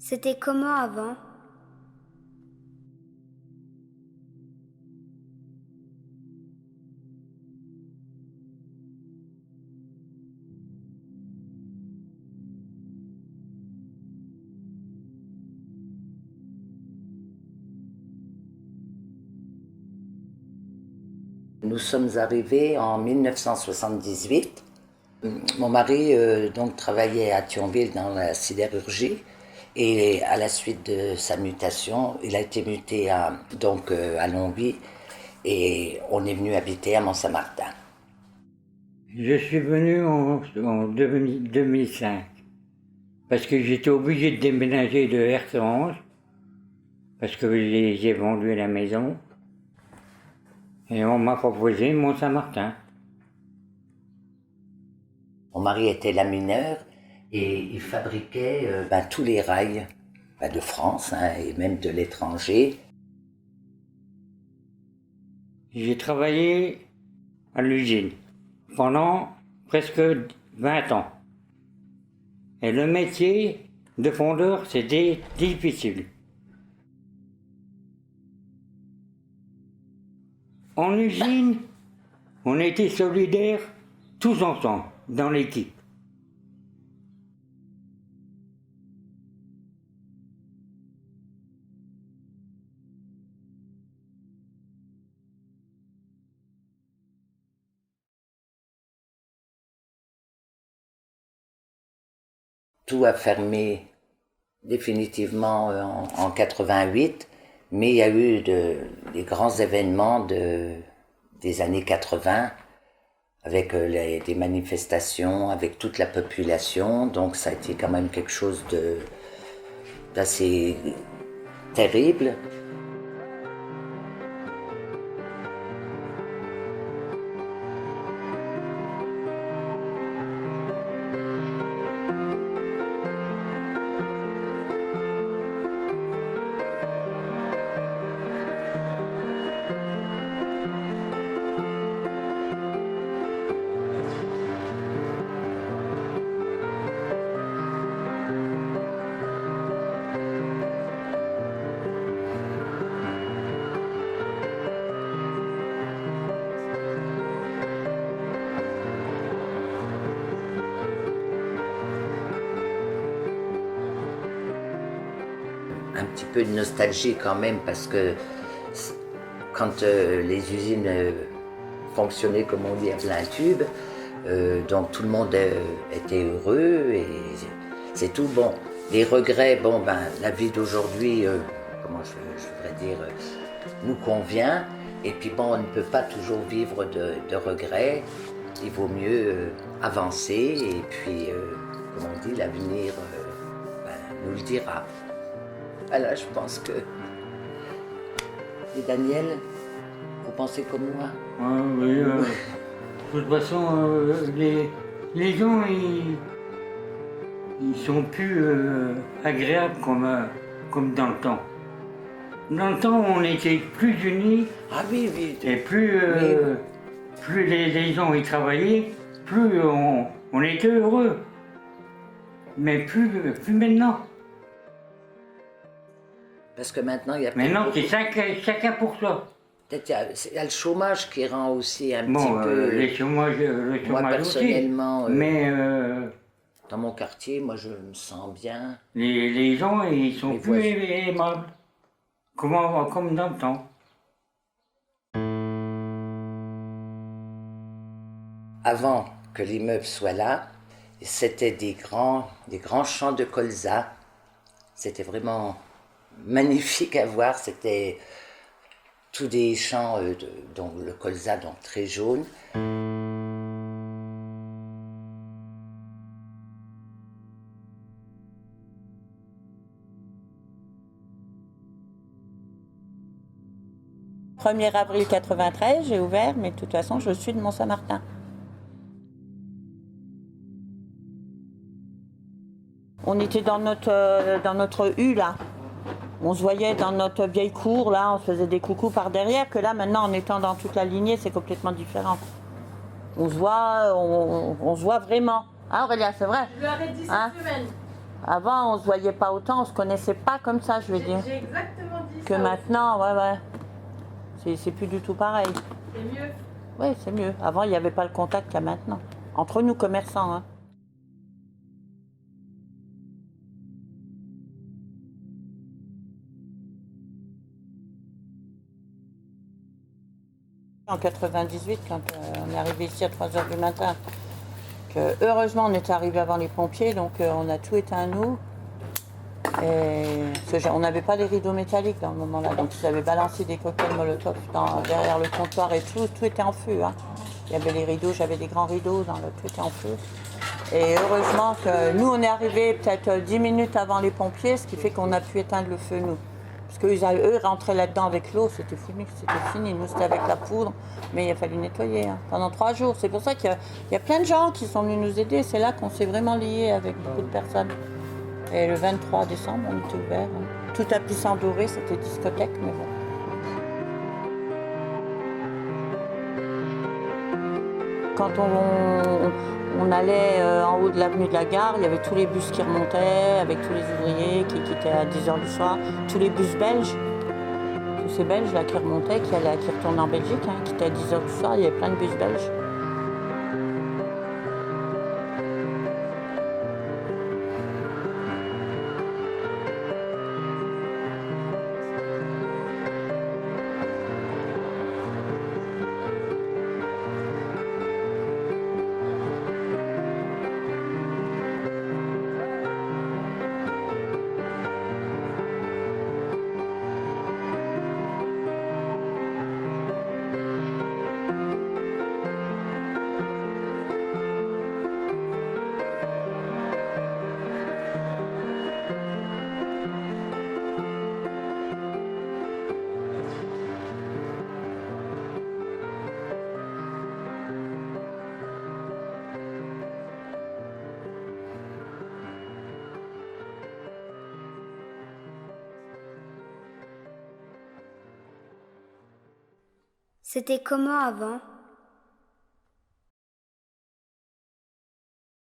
C'était comment avant? Nous sommes arrivés en 1978. Mon mari donc travaillait à Thionville dans la sidérurgie et à la suite de sa mutation, il a été muté à Longwy et on est venu habiter à Mont-Saint-Martin. Je suis venu en 2005 parce que j'étais obligé de déménager de Hersange parce que j'ai vendu la maison et on m'a proposé Mont-Saint-Martin. Mon mari était lamineur et il fabriquait tous les rails de France et même de l'étranger. J'ai travaillé à l'usine pendant presque 20 ans. Et le métier de fondeur, c'était difficile. En usine, on était solidaires tous ensemble, dans l'équipe. Tout a fermé définitivement en 88, mais il y a eu des grands événements des années 80 avec des manifestations, avec toute la population, donc ça a été quand même quelque chose d'assez terrible. Un petit peu de nostalgie quand même parce que quand les usines fonctionnaient comme on dit à plein tube, donc tout le monde était heureux et c'est tout. Bon, les regrets, la vie d'aujourd'hui, comment je voudrais dire, nous convient et puis on ne peut pas toujours vivre de regrets. Il vaut mieux avancer et puis, comme on dit, l'avenir nous le dira. Voilà, je pense que... Et Daniel, vous pensez comme moi? Oui, de toute façon, les gens, ils sont plus agréables comme dans le temps. Dans le temps, on était plus unis. Ah oui, oui. Et plus les gens y travaillaient, plus on était heureux. Mais plus maintenant. Parce que maintenant, il y a... Maintenant, c'est chacun pour soi. Peut-être il y a le chômage qui rend aussi un petit peu... Le chômage moi, personnellement, aussi. Mais dans mon quartier, moi, je me sens bien. Les gens, ils sont plus aimables. Comme dans le temps. Avant que l'immeuble soit là, c'était des grands champs de colza. C'était vraiment magnifique à voir. C'était tous des champs, donc le colza donc très jaune. « 1er avril 93, j'ai ouvert, mais de toute façon, je suis de Mont-Saint-Martin. On était dans notre hue, là. On se voyait dans notre vieille cour, là, on se faisait des coucous par derrière, que là, maintenant, en étant dans toute la lignée, c'est complètement différent. On se voit vraiment. Hein, Aurélia, c'est vrai? Je leur ai dit cette semaine. Avant, on se voyait pas autant, on se connaissait pas comme ça, je veux dire. J'ai exactement dit Que ça. maintenant, ouais. C'est plus du tout pareil. C'est mieux. Oui, c'est mieux. Avant, il n'y avait pas le contact qu'il y a maintenant. Entre nous, commerçants, hein. En 98, quand on est arrivé ici à 3h du matin, heureusement on était arrivé avant les pompiers, donc on a tout éteint nous. On n'avait pas les rideaux métalliques dans le moment-là, donc ils avaient balancé des cocktails Molotov derrière le comptoir et tout était en feu. Hein. Il y avait les rideaux, j'avais des grands rideaux, tout était en feu. Et heureusement que nous on est arrivés peut-être 10 minutes avant les pompiers, ce qui fait qu'on a pu éteindre le feu nous. Parce qu'eux rentraient là-dedans avec l'eau, c'était fini. Nous, c'était avec la poudre, mais il a fallu nettoyer pendant 3 jours. C'est pour ça qu'il y a plein de gens qui sont venus nous aider. C'est là qu'on s'est vraiment liés avec beaucoup de personnes. Et le 23 décembre, on était ouvert. Hein. Tout tapissant doré, c'était discothèque, mais bon. Quand on allait en haut de l'avenue de la Gare, il y avait tous les bus qui remontaient avec tous les ouvriers qui quittaient à 10h du soir, tous les bus belges, tous ces Belges là qui remontaient, qui retournaient en Belgique, qui étaient à 10h du soir, il y avait plein de bus belges. C'était comment avant ?